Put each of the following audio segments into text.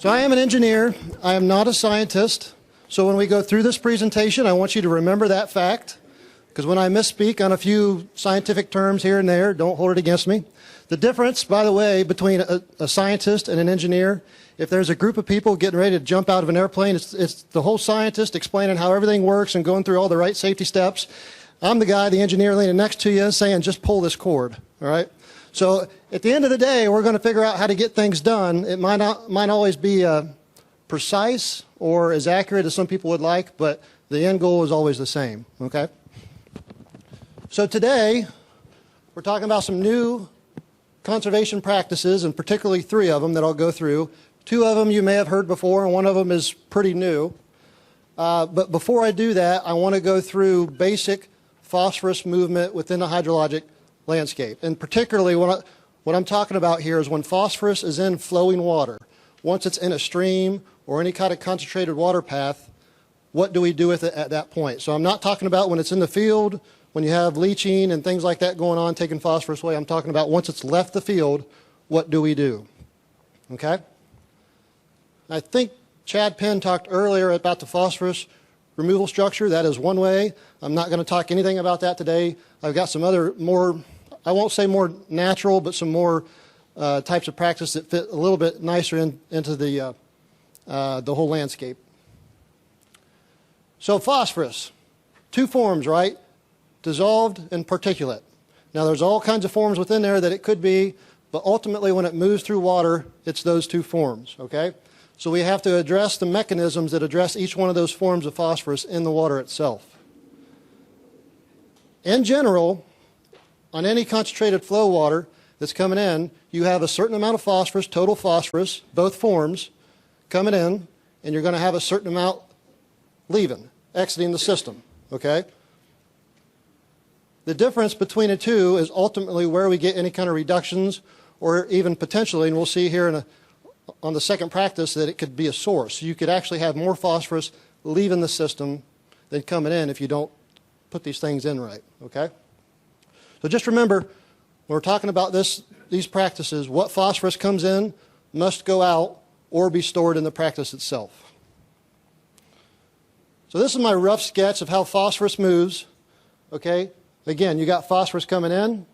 So I am an engineer. I am not a scientist. So when we go through this presentation, I want you to remember that fact, because when I misspeak on a few scientific terms here and there, don't hold it against me. The difference, by the way, between a scientist and an engineer, if there's a group of people getting ready to jump out of an airplane, it's the whole scientist explaining how everything works and going through all the right safety steps. I'm the guy, the engineer leaning next to you saying, just pull this cord, all right? So at the end of the day, we're going to figure out how to get things done. It might always be precise or as accurate as some people would like, but the end goal is always the same, okay? So today, we're talking about some new conservation practices, and particularly 3 of them that I'll go through. 2 of them you may have heard before, and 1 of them is pretty new. But before I do that, I want to go through basic phosphorus movement within the hydrologic landscape. And particularly what I'm talking about here is when phosphorus is in flowing water. Once it's in a stream or any kind of concentrated water path, what do we do with it at that point? So I'm not talking about when it's in the field, when you have leaching and things like that going on, taking phosphorus away. I'm talking about once it's left the field, what do we do? Okay? I think Chad Penn talked earlier about the phosphorus removal structure. That is one way. I'm not going to talk anything about that today. I've got some other more, I won't say more natural, but some more types of practice that fit a little bit nicer into the whole landscape. So phosphorus, 2 forms, right? Dissolved and particulate. Now there's all kinds of forms within there that it could be, but ultimately when it moves through water, it's those 2 forms, okay? So we have to address the mechanisms that address each one of those forms of phosphorus in the water itself. In general, on any concentrated flow water that's coming in, you have a certain amount of phosphorus, total phosphorus, both forms, coming in, and you're going to have a certain amount leaving, exiting the system, okay? The difference between the 2 is ultimately where we get any kind of reductions or even potentially, and we'll see here on the second practice, that it could be a source. You could actually have more phosphorus leaving the system than coming in if you don't put these things in right, okay? So just remember, when we're talking about these practices, what phosphorus comes in must go out or be stored in the practice itself. So this is my rough sketch of how phosphorus moves, okay? Again, you got phosphorus coming in,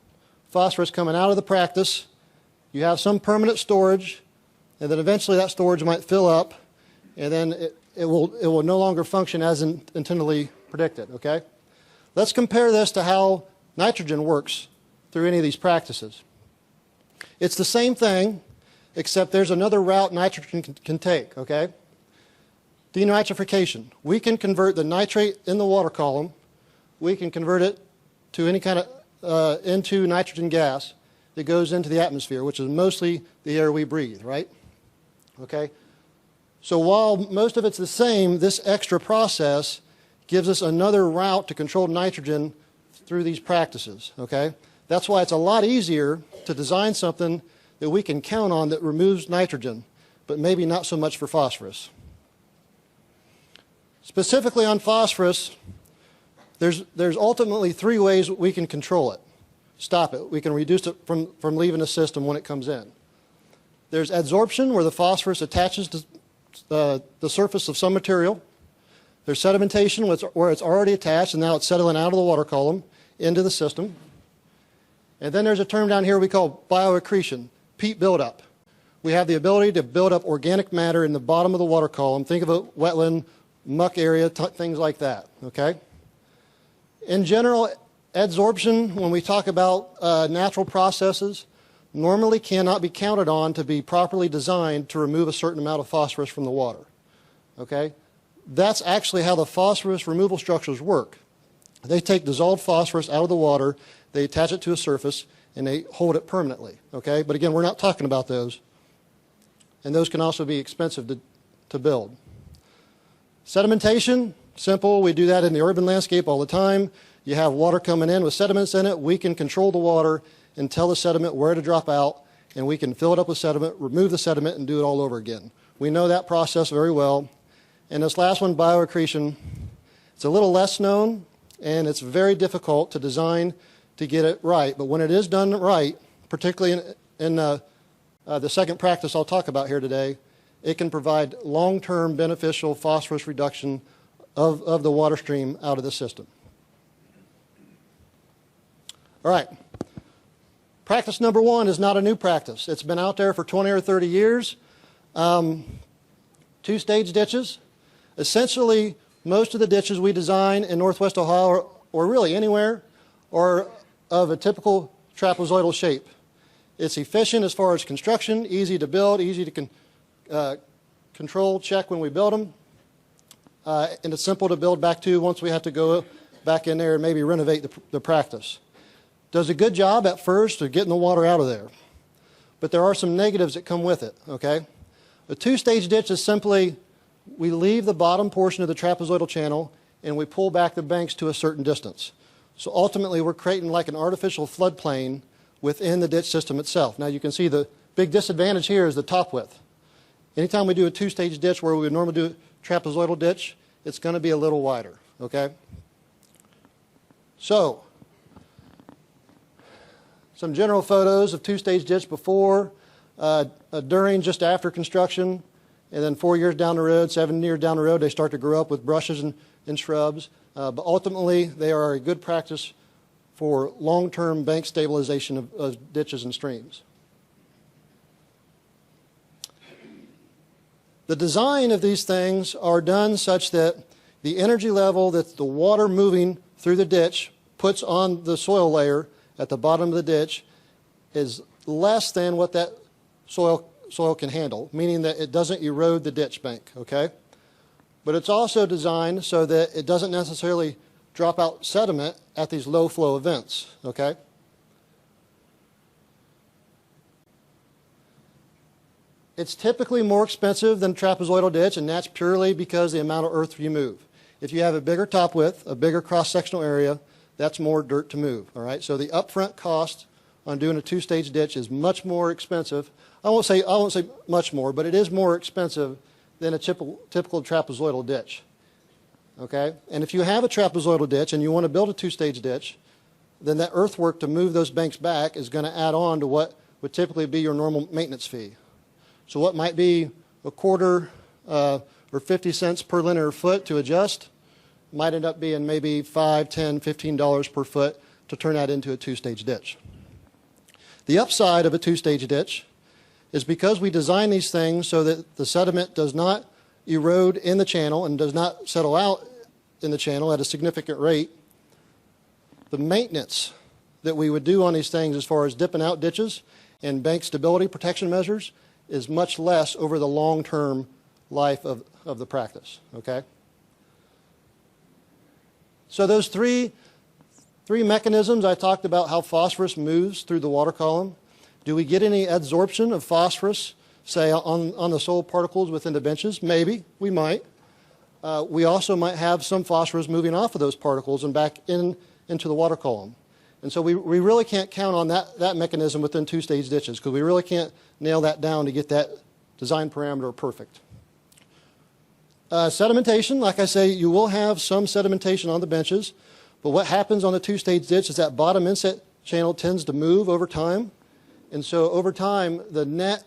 phosphorus coming out of the practice. You have some permanent storage, and then eventually that storage might fill up, and then it will no longer function as intendedly predicted, okay? Let's compare this to how nitrogen works through any of these practices. It's the same thing, except there's another route nitrogen can take, okay? Denitrification. We can convert the nitrate in the water column, we can convert it to any kind of, into nitrogen gas that goes into the atmosphere, which is mostly the air we breathe, right? Okay? So while most of it's the same, this extra process gives us another route to control nitrogen through these practices, okay? That's why it's a lot easier to design something that we can count on that removes nitrogen, but maybe not so much for phosphorus. Specifically on phosphorus, there's ultimately 3 ways we can control it, stop it. We can reduce it from leaving the system when it comes in. There's adsorption, where the phosphorus attaches to the surface of some material. There's sedimentation, where it's already attached and now it's settling out of the water column into the system. And then there's a term down here we call bio-accretion, peat buildup. We have the ability to build up organic matter in the bottom of the water column. Think of a wetland, muck area, things like that, okay? In general, adsorption, when we talk about natural processes, normally cannot be counted on to be properly designed to remove a certain amount of phosphorus from the water, okay? That's actually how the phosphorus removal structures work. They take dissolved phosphorus out of the water, they attach it to a surface, and they hold it permanently, okay? But again, we're not talking about those. And those can also be expensive to build. Sedimentation, simple. We do that in the urban landscape all the time. You have water coming in with sediments in it. We can control the water and tell the sediment where to drop out, and we can fill it up with sediment, remove the sediment, and do it all over again. We know that process very well. And this last one, bio-accretion, it's a little less known, and it's very difficult to design to get it right. But when it is done right, particularly in the second practice I'll talk about here today, it can provide long-term beneficial phosphorus reduction of the water stream out of the system. All right. Practice number one is not a new practice. It's been out there for 20 or 30 years. Two-stage ditches. Essentially, most of the ditches we design in Northwest Ohio, or really anywhere, are of a typical trapezoidal shape. It's efficient as far as construction, easy to build, easy to control, check when we build them, and it's simple to build back to once we have to go back in there and maybe renovate the practice. Does a good job at first of getting the water out of there, but there are some negatives that come with it, okay? A two-stage ditch is simply we leave the bottom portion of the trapezoidal channel and we pull back the banks to a certain distance. So ultimately we're creating like an artificial floodplain within the ditch system itself. Now you can see the big disadvantage here is the top width. Anytime we do a two-stage ditch where we would normally do a trapezoidal ditch, it's going to be a little wider, okay? So, some general photos of two-stage ditch before, during, just after construction, and then 4 years down the road, 7 years down the road, they start to grow up with brushes and shrubs. But ultimately, they are a good practice for long-term bank stabilization of ditches and streams. The design of these things are done such that the energy level that the water moving through the ditch puts on the soil layer at the bottom of the ditch is less than what that soil can handle, meaning that it doesn't erode the ditch bank, okay? But it's also designed so that it doesn't necessarily drop out sediment at these low flow events, okay? It's typically more expensive than trapezoidal ditch, and that's purely because the amount of earth you move. If you have a bigger top width, a bigger cross-sectional area, that's more dirt to move, all right? So the upfront cost on doing a two-stage ditch is much more expensive. I won't say much more, but it is more expensive than a typical trapezoidal ditch, okay? And if you have a trapezoidal ditch and you want to build a two-stage ditch, then that earthwork to move those banks back is going to add on to what would typically be your normal maintenance fee. So what might be a quarter or 50 cents per linear foot to adjust might end up being maybe $5, $10, $15 per foot to turn that into a two-stage ditch. The upside of a two-stage ditch is because we design these things so that the sediment does not erode in the channel and does not settle out in the channel at a significant rate, the maintenance that we would do on these things as far as dipping out ditches and bank stability protection measures is much less over the long-term life of the practice, okay? So those three mechanisms, I talked about how phosphorus moves through the water column. Do we get any adsorption of phosphorus, say, on the soil particles within the benches? Maybe, we might. We also might have some phosphorus moving off of those particles and back into the water column. And so we really can't count on that mechanism within two-stage ditches because we really can't nail that down to get that design parameter perfect. Sedimentation, like I say, you will have some sedimentation on the benches, but what happens on the two-stage ditch is that bottom inset channel tends to move over time. And so over time, the net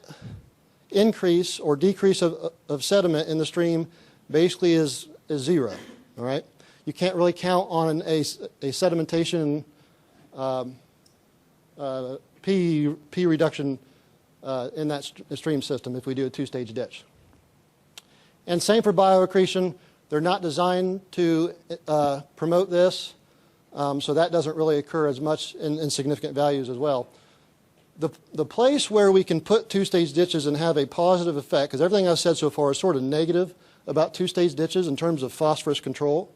increase or decrease of sediment in the stream basically is zero, all right? You can't really count on a sedimentation P reduction in that stream system if we do a two-stage ditch. And same for bio-accretion. They're not designed to promote this, so that doesn't really occur as much in significant values as well. The place where we can put two-stage ditches and have a positive effect, because everything I've said so far is sort of negative about two-stage ditches in terms of phosphorus control.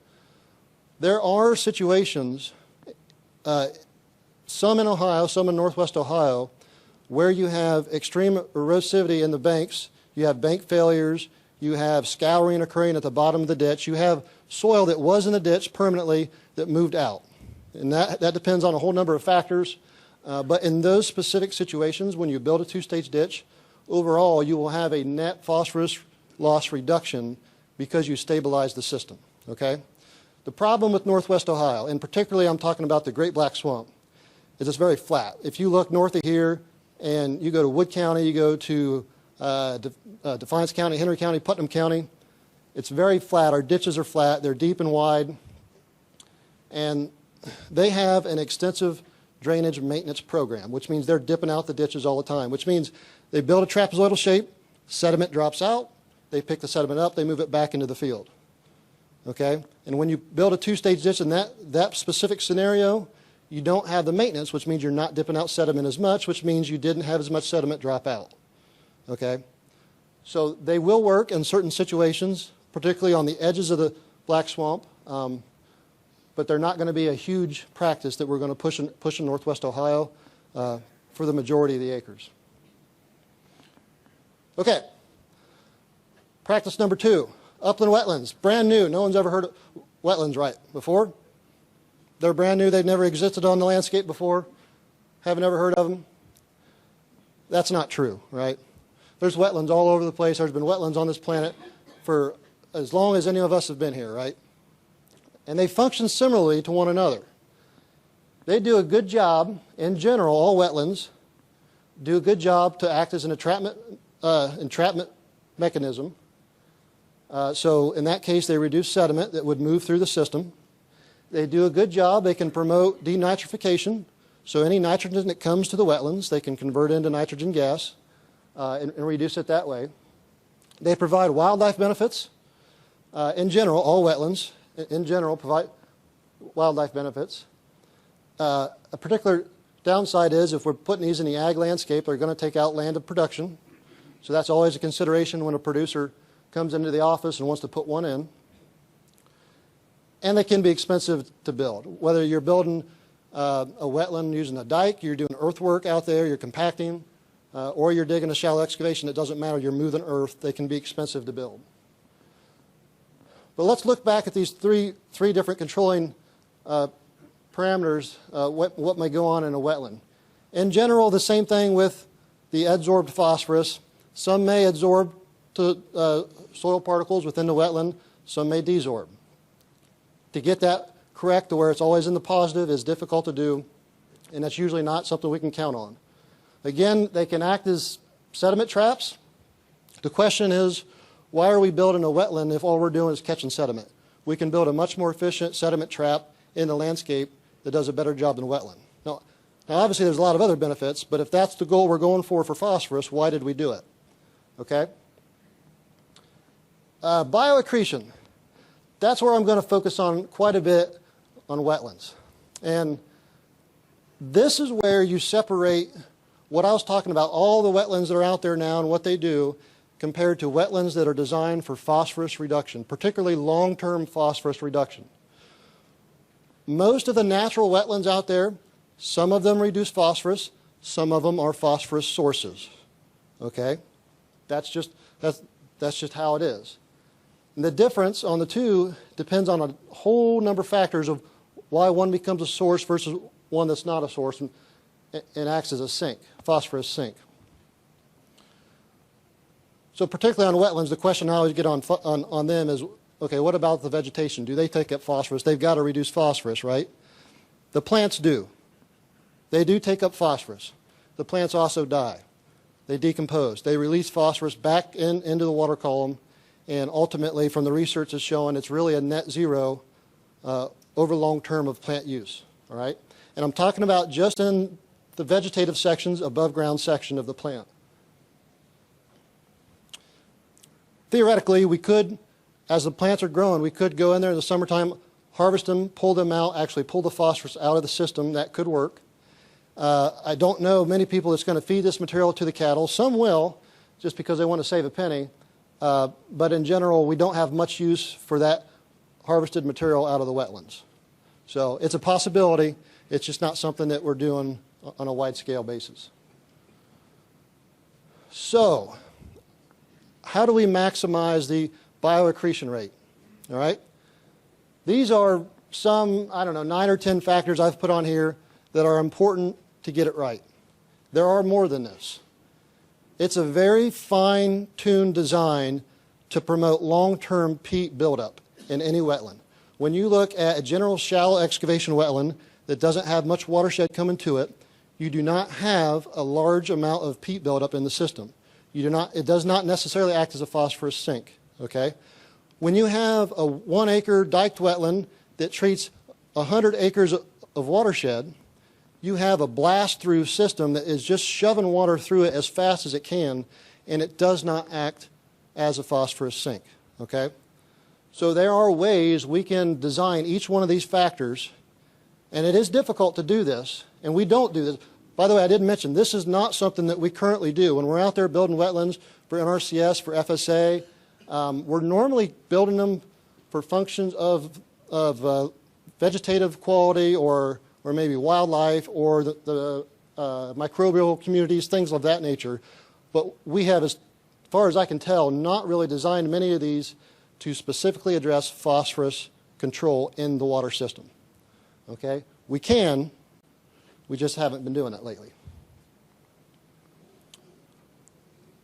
There are situations, some in Ohio, some in Northwest Ohio, where you have extreme erosivity in the banks. You have bank failures. You have scouring occurring at the bottom of the ditch. You have soil that was in the ditch permanently that moved out. And that depends on a whole number of factors. But in those specific situations, when you build a two-stage ditch, overall you will have a net phosphorus loss reduction because you stabilize the system, okay? The problem with Northwest Ohio, and particularly I'm talking about the Great Black Swamp, is it's very flat. If you look north of here and you go to Wood County, you go to Defiance County, Henry County, Putnam County. It's very flat. Our ditches are flat. They're deep and wide. And they have an extensive drainage maintenance program, which means they're dipping out the ditches all the time, which means they build a trapezoidal shape, sediment drops out, they pick the sediment up, they move it back into the field. Okay? And when you build a two-stage ditch in that specific scenario, you don't have the maintenance, which means you're not dipping out sediment as much, which means you didn't have as much sediment drop out. Okay? So they will work in certain situations, particularly on the edges of the black swamp, but they're not going to be a huge practice that we're going to push in Northwest Ohio for the majority of the acres. Okay. Practice number 2, upland wetlands, brand new. No one's ever heard of wetlands right before. They're brand new. They've never existed on the landscape before. Haven't ever heard of them. That's not true, right? There's wetlands all over the place. There's been wetlands on this planet for as long as any of us have been here, right? And they function similarly to one another. They do a good job, in general, all wetlands do a good job to act as an entrapment mechanism. So in that case, they reduce sediment that would move through the system. They do a good job. They can promote denitrification. So any nitrogen that comes to the wetlands, they can convert into nitrogen gas and reduce it that way. They provide wildlife benefits. In general, all wetlands, in general, provide wildlife benefits. A particular downside is if we're putting these in the ag landscape, they're going to take out land of production. So that's always a consideration when a producer comes into the office and wants to put one in. And they can be expensive to build. Whether you're building a wetland using a dike, you're doing earthwork out there, you're compacting, or you're digging a shallow excavation, it doesn't matter, you're moving earth, they can be expensive to build. But let's look back at these three different controlling parameters, what may go on in a wetland. In general, the same thing with the adsorbed phosphorus. Some may adsorb to soil particles within the wetland, some may desorb. To get that correct to where it's always in the positive is difficult to do, and that's usually not something we can count on. Again, they can act as sediment traps. The question is, why are we building a wetland if all we're doing is catching sediment? We can build a much more efficient sediment trap in the landscape that does a better job than wetland. Now obviously there's a lot of other benefits, but if that's the goal we're going for phosphorus, why did we do it? Okay? Bio-accretion. That's where I'm going to focus on quite a bit on wetlands. And this is where you separate what I was talking about, all the wetlands that are out there now and what they do, compared to wetlands that are designed for phosphorus reduction, particularly long-term phosphorus reduction. Most of the natural wetlands out there, some of them reduce phosphorus, some of them are phosphorus sources. Okay? That's just how it is. And the difference on the two depends on a whole number of factors of why one becomes a source versus one that's not a source and acts as a sink, phosphorus sink. So particularly on wetlands, the question I always get on them is, okay, what about the vegetation? Do they take up phosphorus? They've got to reduce phosphorus, right? The plants do. They do take up phosphorus. The plants also die. They decompose. They release phosphorus back into the water column, and ultimately, from the research that's showing, it's really a net zero over long term of plant use, all right? And I'm talking about just in the vegetative sections, above ground section of the plant. Theoretically, we could, as the plants are growing, we could go in there in the summertime, harvest them, pull them out, actually pull the phosphorus out of the system. That could work. I don't know many people that's going to feed this material to the cattle. Some will, just because they want to save a penny. But in general, we don't have much use for that harvested material out of the wetlands. So it's a possibility. It's just not something that we're doing on a wide-scale basis. So how do we maximize the bio-accretion rate? All right? These are some, 9 or 10 factors I've put on here that are important to get it right. There are more than this. It's a very fine-tuned design to promote long-term peat buildup in any wetland. When you look at a general shallow excavation wetland that doesn't have much watershed coming to it, you do not have a large amount of peat buildup in the system. It does not necessarily act as a phosphorus sink, okay? When you have a 1 acre diked wetland that treats 100 acres of watershed, you have a blast through system that is just shoving water through it as fast as it can, and it does not act as a phosphorus sink, okay? So there are ways we can design each one of these factors, and it is difficult to do this, and we don't do this. By the way, I didn't mention, this is not something that we currently do. When we're out there building wetlands for NRCS, for FSA, we're normally building them for functions of vegetative quality or maybe wildlife or the microbial communities, things of that nature. But we have, as far as I can tell, not really designed many of these to specifically address phosphorus control in the water system. Okay? We can, we just haven't been doing it lately.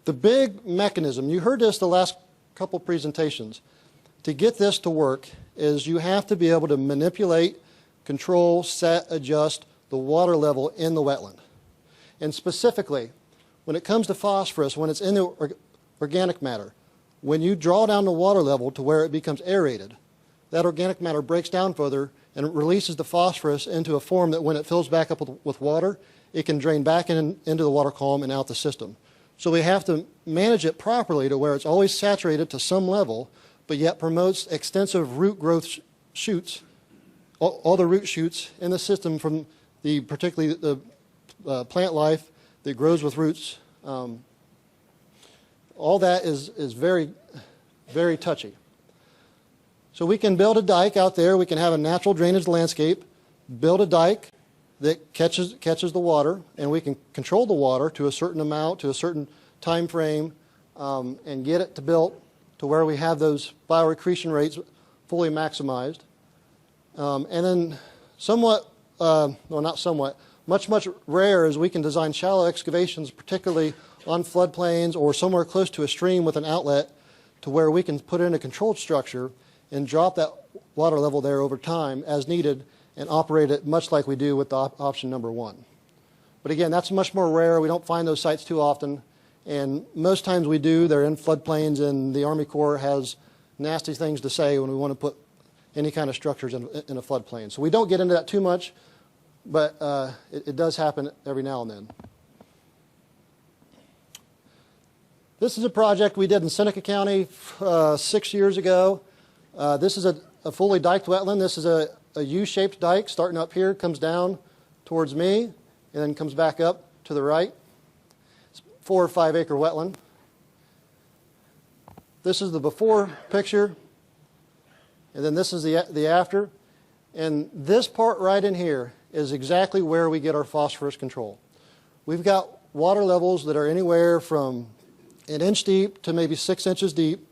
The big mechanism, you heard this the last couple presentations, to get this to work is you have to be able to manipulate, control, set, adjust the water level in the wetland. And specifically, when it comes to phosphorus, when it's in the organic matter, when you draw down the water level to where it becomes aerated, that organic matter breaks down further and it releases the phosphorus into a form that when it fills back up with water, it can drain back into the water column and out the system. So we have to manage it properly to where it's always saturated to some level, but yet promotes extensive root growth shoots, all the root shoots in the system from particularly the plant life that grows with roots. All that is very, very touchy. So we can build a dike out there. We can have a natural drainage landscape, build a dike that catches the water, and we can control the water to a certain amount, to a certain time frame, and get it to built to where we have those bio-accretion rates fully maximized. And then somewhat, well, not somewhat, much rare is we can design shallow excavations, particularly on floodplains or somewhere close to a stream with an outlet, to where we can put in a controlled structure and drop that water level there over time as needed and operate it much like we do with the option number 1. But again, that's much more rare. We don't find those sites too often. And most times we do, they're in floodplains, and the Army Corps has nasty things to say when we want to put any kind of structures in a floodplain. So we don't get into that too much, but it does happen every now and then. This is a project we did in Seneca County 6 years ago. This is a fully diked wetland. This is a U-shaped dike starting up here, comes down towards me, and then comes back up to the right. It's a 4 or 5 acre wetland. This is the before picture, and then this is the after. And this part right in here is exactly where we get our phosphorus control. We've got water levels that are anywhere from 1 inch deep to maybe 6 inches deep,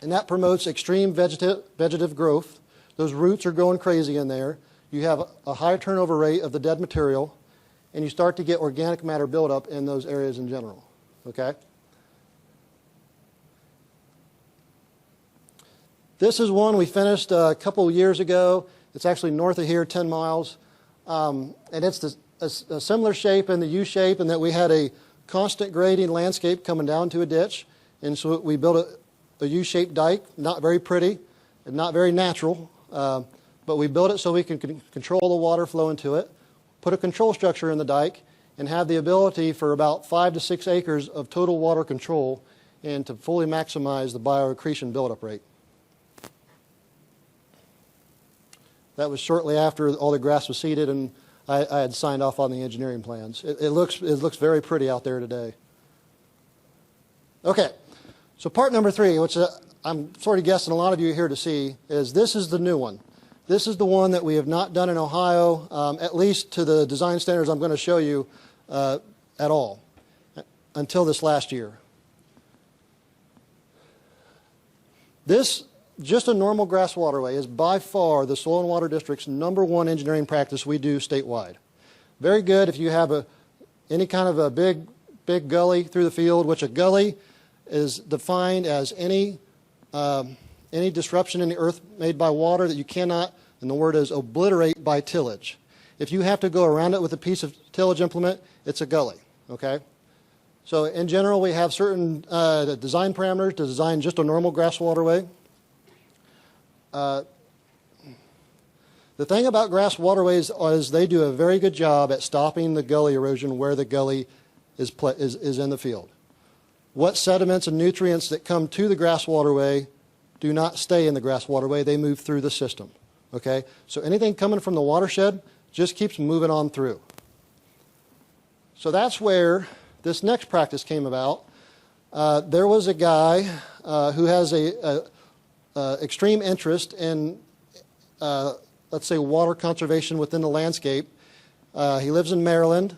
and that promotes extreme vegetative growth. Those roots are going crazy in there. You have a high turnover rate of the dead material, and you start to get organic matter buildup in those areas in general. Okay? This is one we finished a couple years ago. It's actually north of here, 10 miles. And it's a similar shape in the U shape, in that we had a constant grading landscape coming down to a ditch. And so we built a U-shaped dike, not very pretty and not very natural, but we built it so we can control the water flow into it, put a control structure in the dike, and have the ability for about 5 to 6 acres of total water control and to fully maximize the bio-accretion buildup rate. That was shortly after all the grass was seeded and I had signed off on the engineering plans. It looks very pretty out there today. Okay, so part number 3, which I'm sort of guessing a lot of you are here to see, is this is the new one. This is the one that we have not done in Ohio, at least to the design standards I'm going to show you at all, until this last year. This, just a normal grass waterway, is by far the Soil and Water District's #1 engineering practice we do statewide. Very good if you have any kind of a big gully through the field, which a gully is defined as any disruption in the earth made by water that you cannot, and the word is obliterate by tillage. If you have to go around it with a piece of tillage implement, it's a gully, okay? So in general, we have certain design parameters to design just a normal grass waterway. The thing about grass waterways is they do a very good job at stopping the gully erosion where the gully is in the field. What sediments and nutrients that come to the grass waterway do not stay in the grass waterway, they move through the system. Okay? So anything coming from the watershed just keeps moving on through. So that's where this next practice came about. There was a guy who has a extreme interest in, let's say, water conservation within the landscape. He lives in Maryland,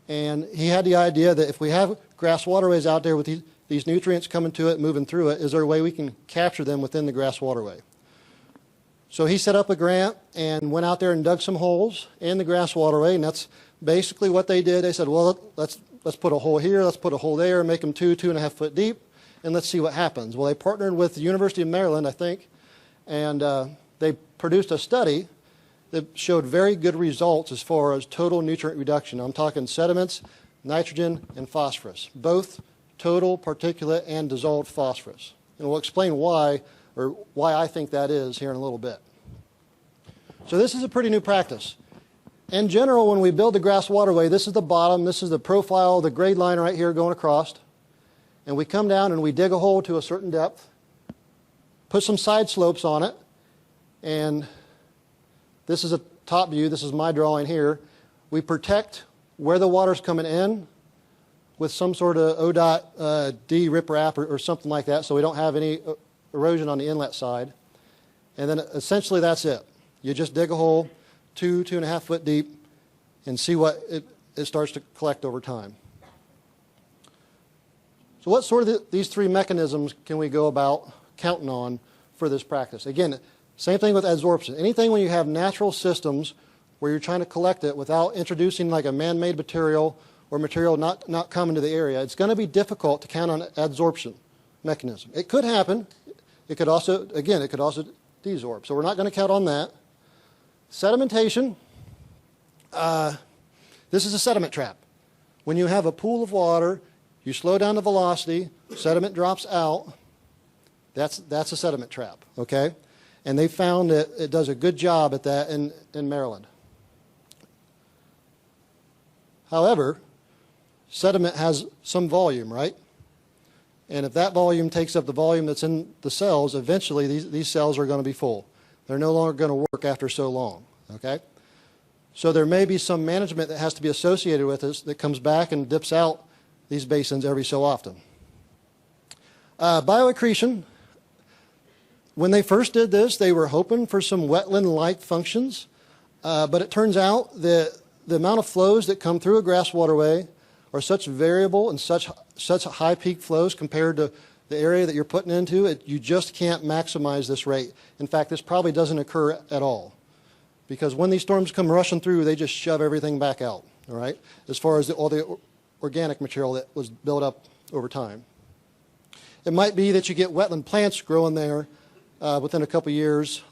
and he had the idea that if we have grass waterways out there with these nutrients coming to it, moving through it, is there a way we can capture them within the grass waterway? So he set up a grant and went out there and dug some holes in the grass waterway, and that's basically what they did. They said, well, let's put a hole here, let's put a hole there, make them 2.5 foot deep, and let's see what happens. Well, they partnered with the University of Maryland, I think, and they produced a study that showed very good results as far as total nutrient reduction. I'm talking sediments, nitrogen, and phosphorus, both total, particulate, and dissolved phosphorus. And we'll explain why I think that is here in a little bit. So this is a pretty new practice. In general, when we build the grass waterway, this is the bottom, this is the profile, the grade line right here going across. And we come down and we dig a hole to a certain depth, put some side slopes on it, and this is a top view, this is my drawing here. We protect where the water's coming in with some sort of ODOT D riprap or something like that, so we don't have any erosion on the inlet side. And then essentially that's it. You just dig a hole 2.5 foot deep and see what it starts to collect over time. So what sort of these three mechanisms can we go about counting on for this practice? Again, same thing with adsorption. Anything when you have natural systems where you're trying to collect it without introducing like a man-made material or material not coming to the area, it's going to be difficult to count on adsorption mechanism. It could happen. It could also desorb. So we're not going to count on that. Sedimentation. This is a sediment trap. When you have a pool of water, you slow down the velocity, sediment drops out. That's a sediment trap, okay? And they found that it does a good job at that in Maryland. However, sediment has some volume, right? And if that volume takes up the volume that's in the cells, eventually these cells are going to be full. They're no longer going to work after so long, okay? So there may be some management that has to be associated with this that comes back and dips out these basins every so often. Bio-Accretion, when they first did this, they were hoping for some wetland-like functions, but it turns out that the amount of flows that come through a grass waterway are such variable and such high peak flows compared to the area that you're putting into it, you just can't maximize this rate. In fact, this probably doesn't occur at all, because when these storms come rushing through, they just shove everything back out, all right, as far as all the organic material that was built up over time. It might be that you get wetland plants growing there within a couple years,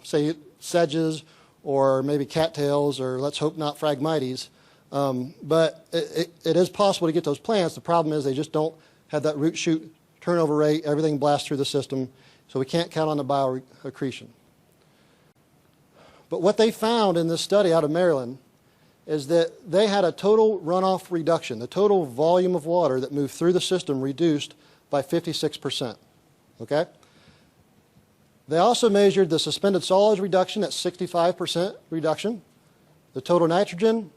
say sedges or maybe cattails, or let's hope not Phragmites. But it is possible to get those plants. The problem is they just don't have that root shoot turnover rate. Everything blasts through the system, so we can't count on the bio-accretion. But what they found in this study out of Maryland is that they had a total runoff reduction. The total volume of water that moved through the system reduced by 56%. Okay? They also measured the suspended solids reduction at 65% reduction, the total nitrogen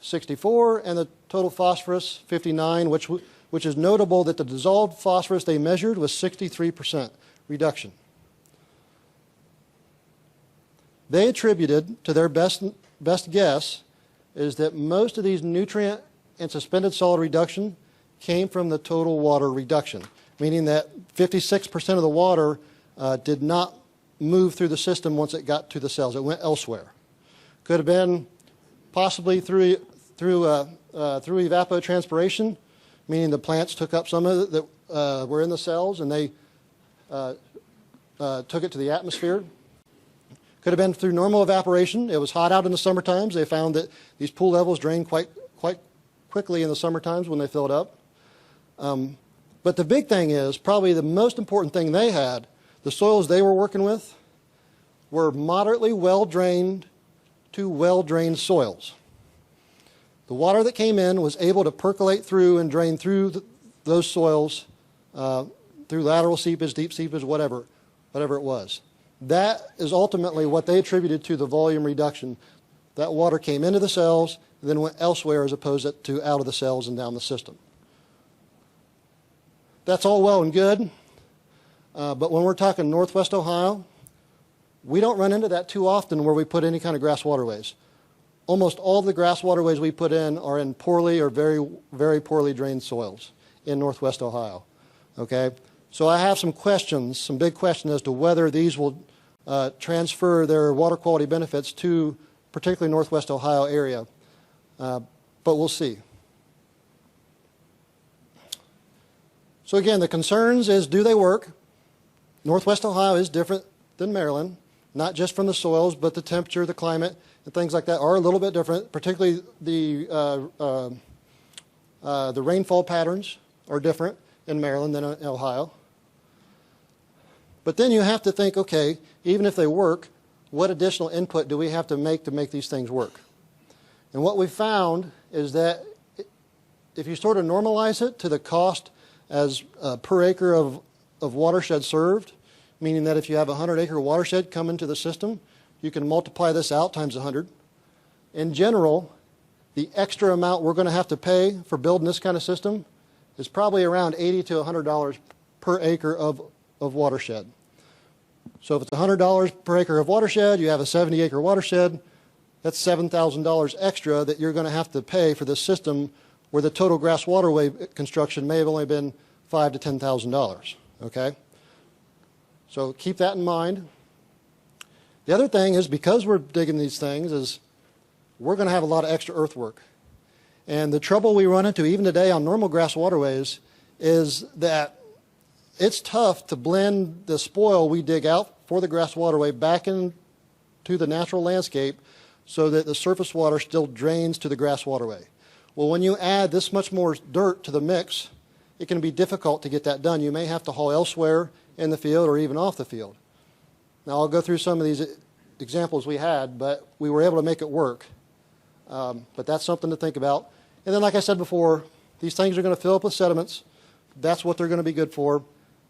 64, and the total phosphorus 59, which is notable that the dissolved phosphorus they measured was 63% reduction. They attributed to their best guess is that most of these nutrient and suspended solid reduction came from the total water reduction, meaning that 56% of the water did not move through the system once it got to the cells. It went elsewhere. Could have been possibly through evapotranspiration, meaning the plants took up some of it that were in the cells and they took it to the atmosphere. Could have been through normal evaporation. It was hot out in the summer times. They found that these pool levels drained quite quickly in the summer times when they filled up. But the big thing is, probably the most important thing they had, the soils they were working with were moderately well-drained to well-drained soils. The water that came in was able to percolate through and drain through those soils through lateral seepage, deep seepage, whatever it was. That is ultimately what they attributed to the volume reduction. That water came into the cells and then went elsewhere as opposed to out of the cells and down the system. That's all well and good, but when we're talking Northwest Ohio, we don't run into that too often where we put any kind of grass waterways. Almost all the grass waterways we put in are in poorly or very, very poorly drained soils in Northwest Ohio. Okay? So I have some questions, some big questions as to whether these will transfer their water quality benefits to particularly Northwest Ohio area, but we'll see. So again, the concerns is, do they work? Northwest Ohio is different than Maryland, not just from the soils, but the temperature, the climate, and things like that are a little bit different. Particularly the rainfall patterns are different in Maryland than in Ohio. But then you have to think, okay, even if they work, what additional input do we have to make these things work? And what we found is that if you sort of normalize it to the cost as per acre of watershed served, meaning that if you have a 100-acre watershed come into the system, you can multiply this out times 100. In general, the extra amount we're going to have to pay for building this kind of system is probably around $80 to $100 per acre of watershed. So if it's $100 per acre of watershed, you have a 70-acre watershed, that's $7,000 extra that you're going to have to pay for this system where the total grass waterway construction may have only been $5,000 to $10,000, okay? So keep that in mind. The other thing is, because we're digging these things, is we're going to have a lot of extra earthwork. And the trouble we run into even today on normal grass waterways is that it's tough to blend the spoil we dig out for the grass waterway back into the natural landscape so that the surface water still drains to the grass waterway. Well, when you add this much more dirt to the mix, it can be difficult to get that done. You may have to haul elsewhere in the field or even off the field. Now, I'll go through some of these examples we had, but we were able to make it work. But that's something to think about. And then, like I said before, these things are going to fill up with sediments. That's what they're going to be good for.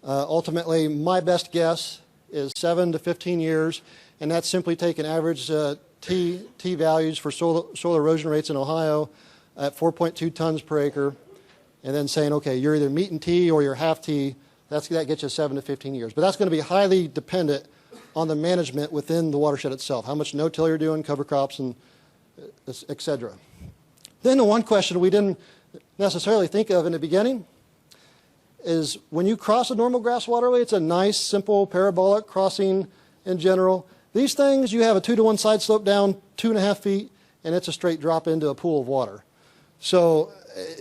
Ultimately, my best guess is 7 to 15 years, and that's simply taking average T values for soil erosion rates in Ohio at 4.2 tons per acre, and then saying, okay, you're either meeting T or you're half T. That gets you 7 to 15 years. But that's going to be highly dependent on the management within the watershed itself, how much no-till you're doing, cover crops, and et cetera. Then the one question we didn't necessarily think of in the beginning is when you cross a normal grass waterway, it's a nice, simple, parabolic crossing in general. These things, you have a 2-to-1 side slope down 2.5 feet, and it's a straight drop into a pool of water. So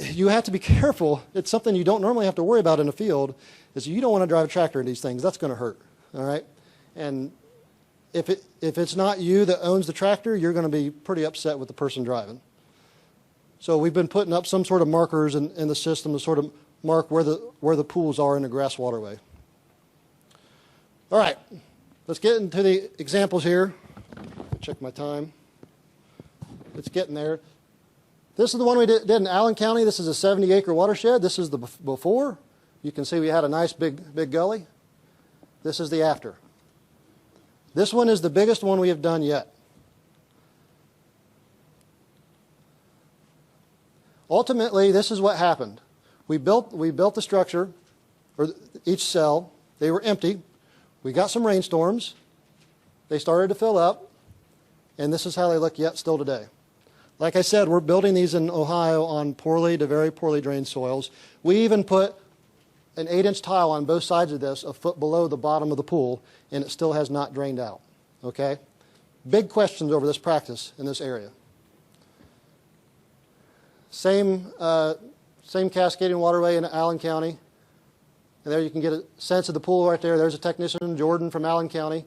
you have to be careful. It's something you don't normally have to worry about in a field, is you don't want to drive a tractor in these things. That's going to hurt, all right? And if it's not you that owns the tractor, you're going to be pretty upset with the person driving. So we've been putting up some sort of markers in the system to sort of mark where the pools are in the grass waterway. All right, let's get into the examples here. Check my time. It's getting there. This is the one we did in Allen County. This is a 70-acre watershed. This is the before. You can see we had a nice big gully. This is the after. This one is the biggest one we have done yet. Ultimately, this is what happened. We built the structure, or each cell. They were empty. We got some rainstorms. They started to fill up, and this is how they look yet still today. Like I said, we're building these in Ohio on poorly to very poorly drained soils. We even put an 8-inch tile on both sides of this, a foot below the bottom of the pool, and it still has not drained out. Okay? Big questions over this practice in this area. Same Cascading Waterway in Allen County. And there you can get a sense of the pool right there. There's a technician, Jordan, from Allen County.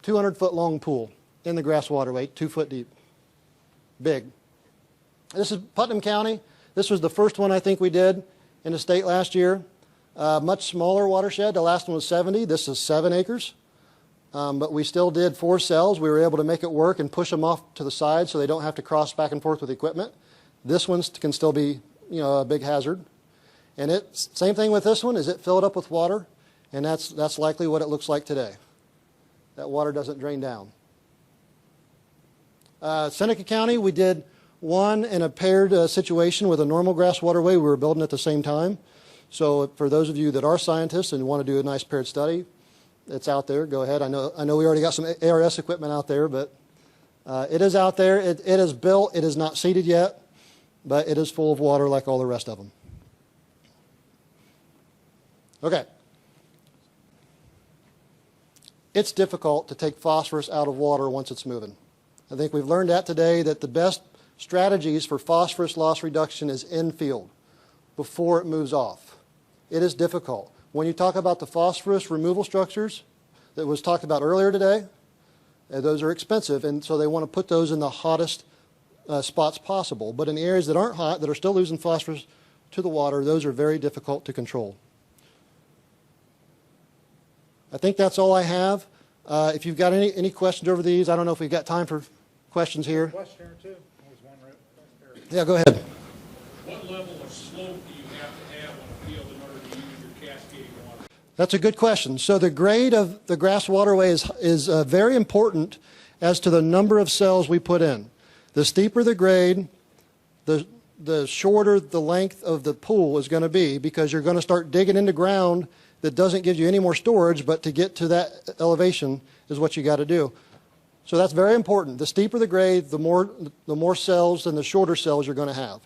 200-foot long pool in the grass waterway, 2 foot deep. Big. This is Putnam County. This was the first one I think we did in the state last year. Much smaller watershed. The last one was 70. This is 7 acres. But we still did 4 cells. We were able to make it work and push them off to the side so they don't have to cross back and forth with equipment. This one can still be, a big hazard. And same thing with this one, is it filled up with water, and that's likely what it looks like today. That water doesn't drain down. Seneca County, we did one in a paired situation with a normal grass waterway we were building at the same time. So for those of you that are scientists and want to do a nice paired study, it's out there. Go ahead. I know we already got some ARS equipment out there, but it is out there. It is built. It is not seeded yet, but it is full of water like all the rest of them. Okay. It's difficult to take phosphorus out of water once it's moving. I think we've learned that today, that the best strategies for phosphorus loss reduction is in-field, before it moves off. It is difficult. When you talk about the phosphorus removal structures that was talked about earlier today, those are expensive, and so they want to put those in the hottest spots possible. But in areas that aren't hot, that are still losing phosphorus to the water, those are very difficult to control. I think that's all I have. If you've got any questions over these, I don't know if we've got time for questions here. Question or two? Yeah, go ahead. What level of slope do you have to have on a field in order to use your cascading water? That's a good question. So the grade of the grass waterway is very important as to the number of cells we put in. The steeper the grade, the shorter the length of the pool is going to be, because you're going to start digging into ground that doesn't give you any more storage, but to get to that elevation is what you got to do. So that's very important. The steeper the grade, the more cells and the shorter cells you're going to have.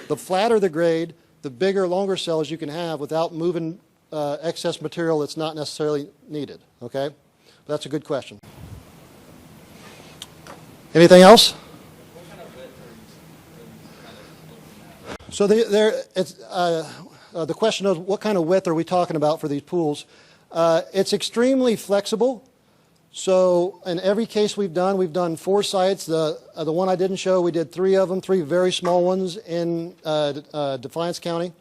The flatter the grade, the bigger, longer cells you can have without moving excess material that's not necessarily needed. Okay? That's a good question. Anything else? So the question is, what kind of width are we talking about for these pools? It's extremely flexible. So in every case we've done 4 sites. The one I didn't show, we did 3 of them, 3 very small ones in Defiance County.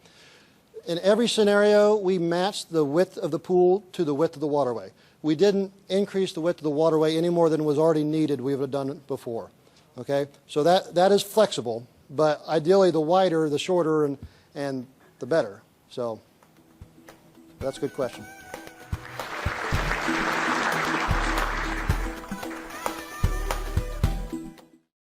In every scenario, we matched the width of the pool to the width of the waterway. We didn't increase the width of the waterway any more than was already needed. We would have done it before. Okay, so that is flexible, but ideally the wider, the shorter, and the better. So that's a good question.